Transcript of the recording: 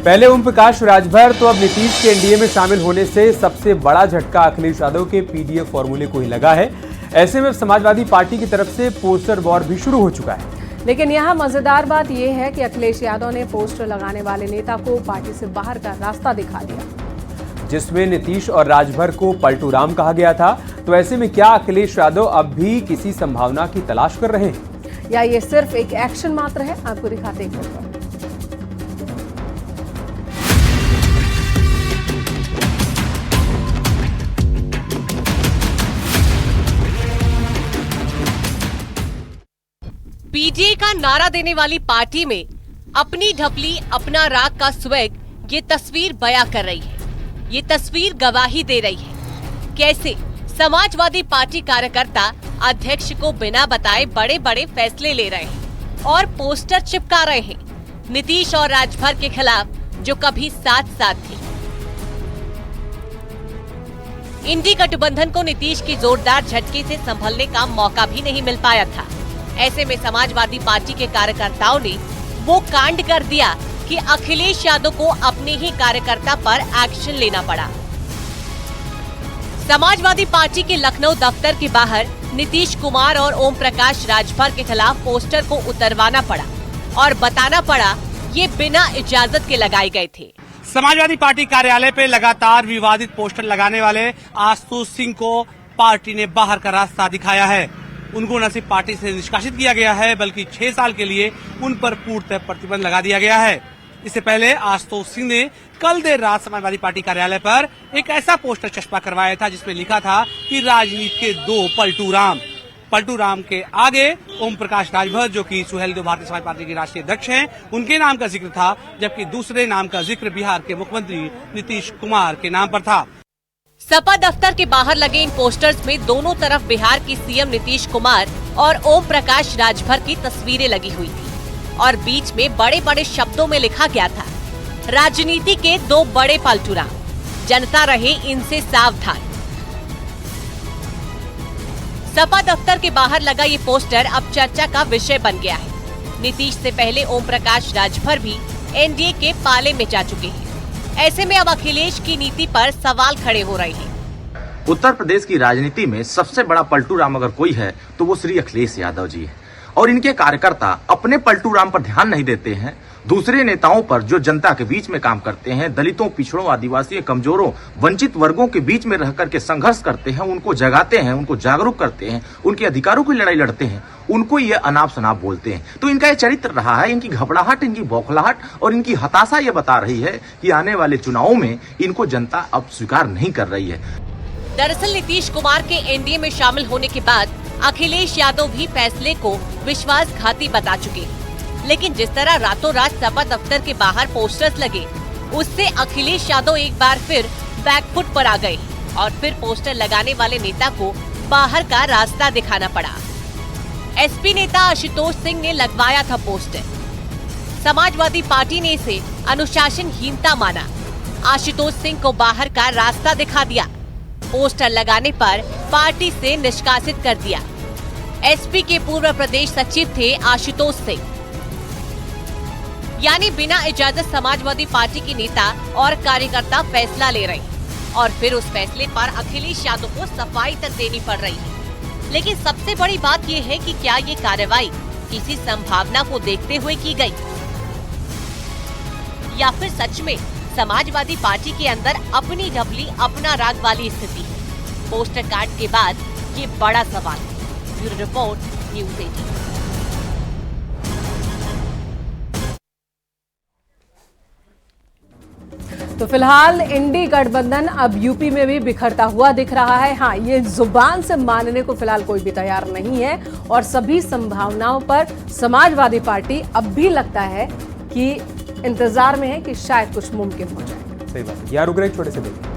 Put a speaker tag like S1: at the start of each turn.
S1: पहले ओम प्रकाश राजभर तो अब नीतीश के एनडीए में शामिल होने से सबसे बड़ा झटका अखिलेश यादव के पीडीएफ फॉर्मूले को ही लगा है। ऐसे में समाजवादी पार्टी की तरफ से पोस्टर वॉर भी शुरू हो चुका है।
S2: लेकिन यहाँ मजेदार बात यह है कि अखिलेश यादव ने पोस्टर लगाने वाले नेता को पार्टी से बाहर का रास्ता दिखा दिया,
S1: जिसमें नीतीश और राजभर को पलटू राम कहा गया था। तो ऐसे में क्या अखिलेश यादव अब भी किसी संभावना की तलाश कर रहे हैं
S2: या ये सिर्फ एक एक्शन मात्र है? आपको दिखाते हैं।
S3: पीडीए का नारा देने वाली पार्टी में अपनी ढपली अपना राग का स्वैग ये तस्वीर बयां कर रही है। ये तस्वीर गवाही दे रही है कैसे समाजवादी पार्टी कार्यकर्ता अध्यक्ष को बिना बताए बड़े बड़े फैसले ले रहे हैं और पोस्टर चिपका रहे हैं नीतीश और राजभर के खिलाफ, जो कभी साथ साथ थे। इंडी गठबंधन को नीतीश की जोरदार झटके से संभलने का मौका भी नहीं मिल पाया था। ऐसे में समाजवादी पार्टी के कार्यकर्ताओं ने वो कांड कर दिया कि अखिलेश यादव को अपने ही कार्यकर्ता पर एक्शन लेना पड़ा। समाजवादी पार्टी के लखनऊ दफ्तर के बाहर नीतीश कुमार और ओम प्रकाश राजभर के खिलाफ पोस्टर को उतरवाना पड़ा और बताना पड़ा ये बिना इजाजत के लगाए गए थे।
S4: समाजवादी पार्टी कार्यालय पे लगातार विवादित पोस्टर लगाने वाले आशुतोष सिंह को पार्टी ने बाहर का रास्ता दिखाया है। उनको न सिर्फ पार्टी से निष्कासित किया गया है, बल्कि 6 साल के लिए उन पर पूर्णतः प्रतिबंध लगा दिया गया है। इससे पहले आशुतोष सिंह ने कल देर रात समाजवादी पार्टी कार्यालय पर एक ऐसा पोस्टर चस्पा करवाया था जिसमें लिखा था कि राजनीति के 2 पलटू राम के आगे ओम प्रकाश राजभर, जो कि सुहेलदेव भारतीय समाज पार्टी के राष्ट्रीय अध्यक्ष हैं, उनके नाम का जिक्र था, जबकि दूसरे नाम का जिक्र बिहार के मुख्यमंत्री नीतीश कुमार के नाम पर था।
S3: सपा दफ्तर के बाहर लगे इन पोस्टर्स में दोनों तरफ बिहार की सीएम नीतीश कुमार और ओम प्रकाश राजभर की तस्वीरें लगी हुई थी और बीच में बड़े बड़े शब्दों में लिखा गया था, राजनीति के 2 बड़े पलटूराम, जनता रहे इनसे सावधान। सपा दफ्तर के बाहर लगा ये पोस्टर अब चर्चा का विषय बन गया है। नीतीश से पहले ओम प्रकाश राजभर भी एनडीए के पाले में जा चुके हैं। ऐसे में अब अखिलेश की नीति पर सवाल खड़े हो रहे हैं।
S5: उत्तर प्रदेश की राजनीति में सबसे बड़ा पलटू राम अगर कोई है तो वो श्री अखिलेश यादव जी है और इनके कार्यकर्ता अपने पलटू राम पर ध्यान नहीं देते हैं। दूसरे नेताओं पर जो जनता के बीच में काम करते हैं, दलितों, पिछड़ों, आदिवासियों, कमजोरों, वंचित वर्गों के बीच में रह करके संघर्ष करते हैं, उनको जगाते हैं, उनको जागरूक करते हैं, उनके अधिकारों की लड़ाई लड़ते हैं, उनको ये अनाप शनाप बोलते हैं। तो इनका ये चरित्र रहा है। इनकी घबराहट, इनकी बौखलाहट और इनकी हताशा ये बता रही है कि आने वाले चुनावों में इनको जनता अब स्वीकार नहीं कर रही है।
S3: दरअसल नीतीश कुमार के एनडीए में शामिल होने के बाद अखिलेश यादव भी फैसले को विश्वासघाती बता चुके हैं। लेकिन जिस तरह रातों रात सपा दफ्तर के बाहर पोस्टर्स लगे, उससे अखिलेश यादव एक बार फिर बैकफुट पर आ गए और फिर पोस्टर लगाने वाले नेता को बाहर का रास्ता दिखाना पड़ा। एसपी नेता आशुतोष सिंह ने लगवाया था पोस्टर। समाजवादी पार्टी ने इसे अनुशासनहीनता माना। आशुतोष सिंह को बाहर का रास्ता दिखा दिया। पोस्टर लगाने पर पार्टी से निष्कासित कर दिया। एसपी के पूर्व प्रदेश सचिव थे आशुतोष सिंह। यानी बिना इजाजत समाजवादी पार्टी के नेता और कार्यकर्ता फैसला ले रहे हैं और फिर उस फैसले पर अखिलेश यादव को सफाई तक देनी पड़ रही है। लेकिन सबसे बड़ी बात यह है कि क्या ये कार्रवाई किसी संभावना को देखते हुए की गई या फिर सच में समाजवादी पार्टी के अंदर अपनी ढपली अपना राग वाली स्थिति है। पोस्टर कार्ड के बाद ये बड़ा सवाल है। Bureau report, news 18।
S2: तो फिलहाल इंडी गठबंधन अब यूपी में भी बिखरता हुआ दिख रहा है। हाँ, ये जुबान से मानने को फिलहाल कोई भी तैयार नहीं है और सभी संभावनाओं पर समाजवादी पार्टी अब भी लगता है कि इंतजार में है कि शायद कुछ मुमकिन हो जाए।
S1: सही बात है। रुक रहे छोटे से देख